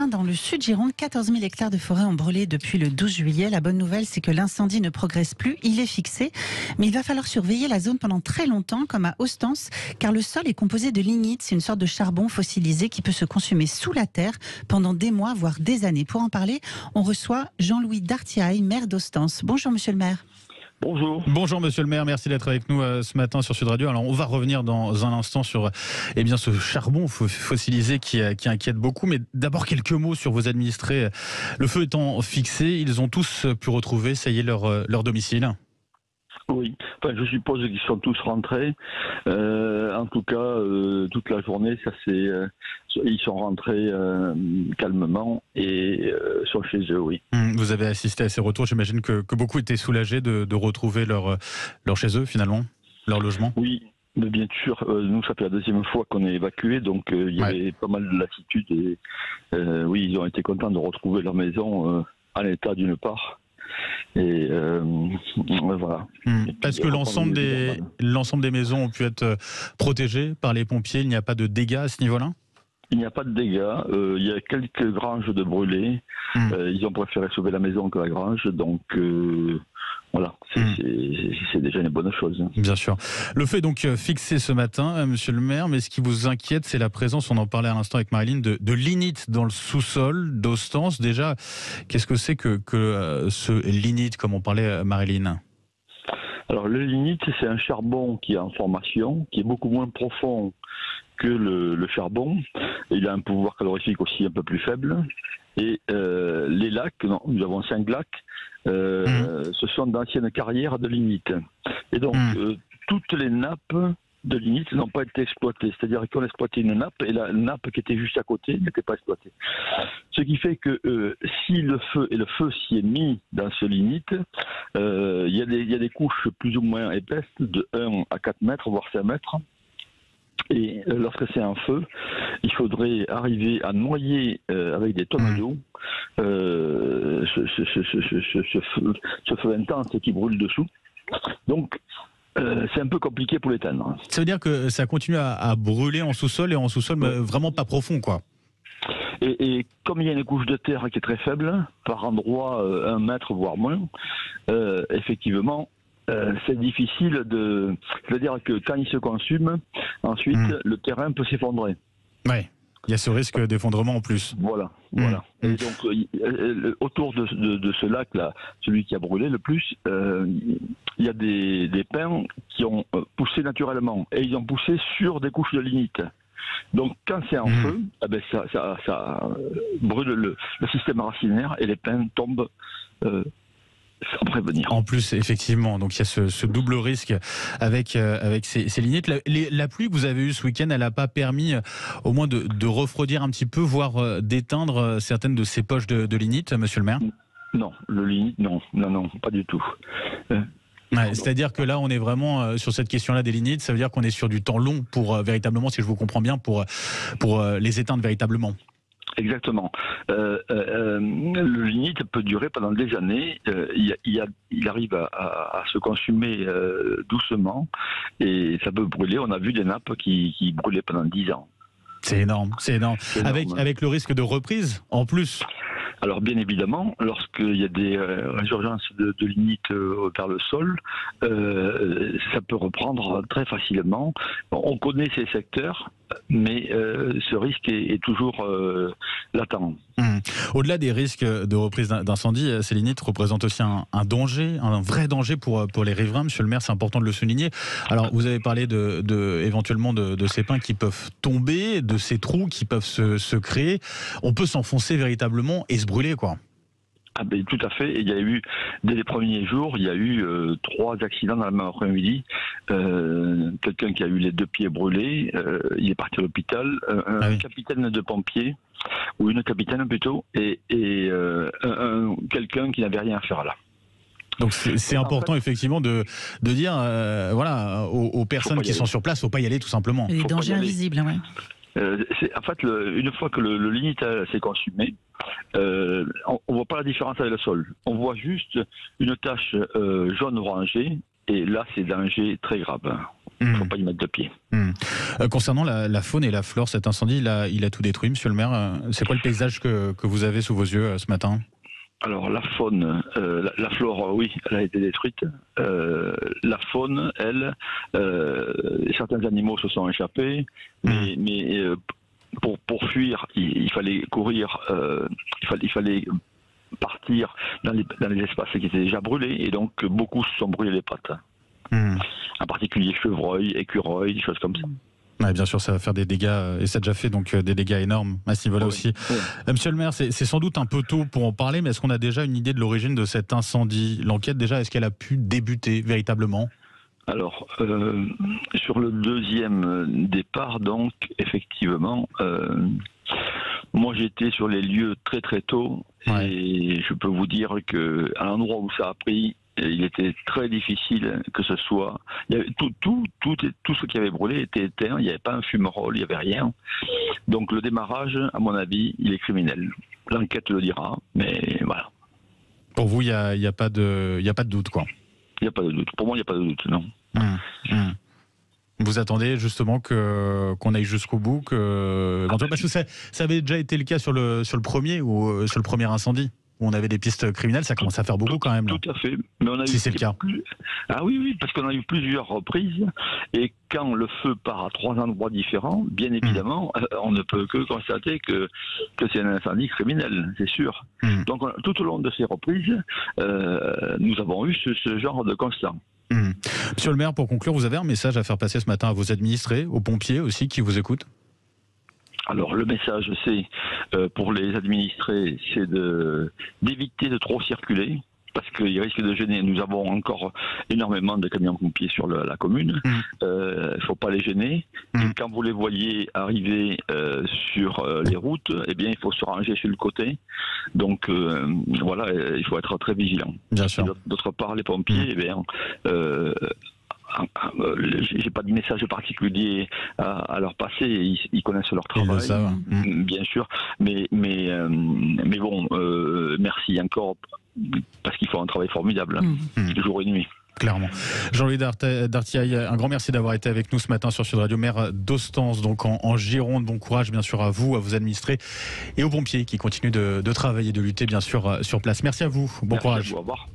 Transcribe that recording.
matin, dans le sud Gironde, 14 000 hectares de forêt ont brûlé depuis le 12 juillet. La bonne nouvelle, c'est que l'incendie ne progresse plus, il est fixé. Mais il va falloir surveiller la zone pendant très longtemps, comme à Ostens, car le sol est composé de lignite. C'est une sorte de charbon fossilisé qui peut se consumer sous la terre pendant des mois, voire des années. Pour en parler, on reçoit Jean-Louis Dartiaille, maire d'Ostens. Bonjour, monsieur le maire. Bonjour. Bonjour monsieur le maire, merci d'être avec nous ce matin sur Sud Radio. Alors on va revenir dans un instant sur ce charbon fossilisé qui inquiète beaucoup. Mais d'abord quelques mots sur vos administrés. Le feu étant fixé, ils ont tous pu retrouver, ça y est, leur domicile. Oui, enfin, je suppose qu'ils sont tous rentrés. En tout cas, toute la journée, ils sont rentrés calmement et sont chez eux, oui. Vous avez assisté à ces retours. J'imagine que beaucoup étaient soulagés de retrouver leur chez eux, finalement, leur logement. Oui, mais bien sûr. Nous, ça fait la deuxième fois qu'on est évacués, donc il y avait pas mal de latitude. Et oui, ils ont été contents de retrouver leur maison en état d'une part. Et voilà. Parce que l'ensemble des maisons ont pu être protégées par les pompiers. Il n'y a pas de dégâts à ce niveau-là ? Il n'y a pas de dégâts. Il y a quelques granges de brûlées. Ils ont préféré sauver la maison que la grange. Donc voilà, c'est déjà une bonne chose. Bien sûr. Le fait est donc fixé ce matin, monsieur le maire, mais ce qui vous inquiète, c'est la présence, on en parlait à l'instant avec Marilyn, de lignite dans le sous-sol d'Ostens. Déjà, qu'est-ce que c'est que ce lignite, comme on parlait, Marilyn ? Alors le lignite, c'est un charbon qui est en formation, qui est beaucoup moins profond que le charbon. Il a un pouvoir calorifique aussi un peu plus faible. Et les lacs, nous avons 5 lacs, ce sont d'anciennes carrières de lignite. Et donc, toutes les nappes de lignite n'ont pas été exploitées. C'est-à-dire qu'on exploitait une nappe et la nappe qui était juste à côté n'était pas exploitée. Ce qui fait que si le feu s'y est mis dans ce lignite, il y a des couches plus ou moins épaisses de 1 à 4 mètres, voire 5 mètres. Et lorsque c'est un feu, il faudrait arriver à noyer avec des tonnes d'eau ce feu intense qui brûle dessous. Donc, c'est un peu compliqué pour l'éteindre. Ça veut dire que ça continue à brûler en sous-sol et en sous-sol, mais vraiment pas profond, quoi. Et comme il y a une couche de terre qui est très faible, par endroit 1 mètre voire moins, effectivement, c'est difficile de... C'est-à-dire que quand il se consume, ensuite, le terrain peut s'effondrer. Ouais. Il y a ce risque d'effondrement en plus. Voilà. Et donc, autour de ce lac-là, celui qui a brûlé le plus, il y a des pins qui ont poussé naturellement. Et ils ont poussé sur des couches de lignite. Donc, quand c'est en feu, ça brûle le système racinaire et les pins tombent sans prévenir. En plus, effectivement, donc il y a ce double risque avec ces lignettes. La pluie que vous avez eue ce week-end, elle n'a pas permis au moins de refroidir un petit peu, voire d'éteindre certaines de ces poches de lignite, monsieur le maire ? Non, le lignite, non, pas du tout. C'est-à-dire que là, on est vraiment sur cette question-là des lignites. Ça veut dire qu'on est sur du temps long pour véritablement, si je vous comprends bien, pour les éteindre véritablement. Exactement. Le lignite peut durer pendant des années. Il arrive à se consumer doucement et ça peut brûler. On a vu des nappes qui brûlaient pendant 10 ans. C'est énorme. Avec le risque de reprise en plus. Alors bien évidemment, lorsqu'il y a des résurgences de lignite vers le sol, ça peut reprendre très facilement. On connaît ces secteurs, mais ce risque est toujours latent. Au-delà des risques de reprise d'incendie, ces lignites représentent aussi un danger, un vrai danger pour les riverains. Monsieur le maire, c'est important de le souligner. Alors, vous avez parlé éventuellement de ces pins qui peuvent tomber, de ces trous qui peuvent se créer. On peut s'enfoncer véritablement et se brûler, quoi. Ah ben, tout à fait. Il y a eu, dès les premiers jours, il y a eu 3 accidents dans le même après-midi. Quelqu'un qui a eu les 2 pieds brûlés, il est parti à l'hôpital. Un capitaine de pompiers, ou une capitaine plutôt, et quelqu'un qui n'avait rien à faire là. Donc c'est important effectivement de dire aux personnes qui sont sur place, faut pas y aller tout simplement. Les dangers invisibles, ouais. En fait, une fois que le lignite s'est consumé, on voit pas la différence avec le sol. On voit juste une tache jaune orangée, et là c'est danger très grave. Il ne faut pas y mettre de pied. Concernant la faune et la flore, cet incendie, il a tout détruit, monsieur le maire. C'est quoi le paysage que vous avez sous vos yeux ce matin ? Alors la faune, la flore, oui, elle a été détruite. La faune, elle, certains animaux se sont échappés, mais pour fuir, il fallait courir, il fallait partir dans les espaces qui étaient déjà brûlés, et donc beaucoup se sont brûlés les pattes. En particulier chevreuils, écureuils, des choses comme ça. Ouais, bien sûr, ça va faire des dégâts, et ça a déjà fait donc des dégâts énormes à ce niveau-là aussi. Oui. Monsieur le maire, c'est sans doute un peu tôt pour en parler, mais est-ce qu'on a déjà une idée de l'origine de cet incendie ? L'enquête, déjà, est-ce qu'elle a pu débuter véritablement ? Alors, sur le deuxième départ, donc, effectivement, moi j'étais sur les lieux très très tôt, et je peux vous dire qu'à l'endroit où ça a pris, il était très difficile que ce soit. Il y avait tout ce qui avait brûlé était éteint. Il n'y avait pas un fumerole, il n'y avait rien. Donc le démarrage, à mon avis, il est criminel. L'enquête le dira, mais voilà. Pour vous, il n'y a pas de doute, quoi. Il n'y a pas de doute. Pour moi, il n'y a pas de doute, non. Vous attendez justement qu'on aille jusqu'au bout, parce que ça avait déjà été le cas sur le premier ou sur le premier incendie, où on avait des pistes criminelles, ça commence à faire beaucoup quand même. Là. Tout à fait. Mais on a si c'est le cas. Ah oui, parce qu'on a eu plusieurs reprises, et quand le feu part à 3 endroits différents, bien évidemment, on ne peut que constater que c'est un incendie criminel, c'est sûr. Donc tout au long de ces reprises, nous avons eu ce genre de constat. Monsieur le maire, pour conclure, vous avez un message à faire passer ce matin à vos administrés, aux pompiers aussi qui vous écoutent ? Alors le message, c'est pour les administrés, c'est d'éviter de trop circuler, parce qu'ils risquent de gêner. Nous avons encore énormément de camions pompiers sur la commune. Il ne faut pas les gêner. Et quand vous les voyez arriver sur les routes, eh bien, il faut se ranger sur le côté. Donc voilà, il faut être très vigilant. Bien sûr. D'autre part, les pompiers, eh bien, j'ai pas de message particulier à leur passer. Ils connaissent leur travail, bien sûr. Mais bon, merci encore, parce qu'ils font un travail formidable, jour et nuit. Clairement. Jean-Louis Dartiaille, un grand merci d'avoir été avec nous ce matin sur Sud Radio, maire d'Ostens, donc en Gironde. Bon courage bien sûr à vous, à vos administrés et aux pompiers qui continuent de travailler, de lutter bien sûr sur place. Merci à vous. Bon courage. À vous, au revoir.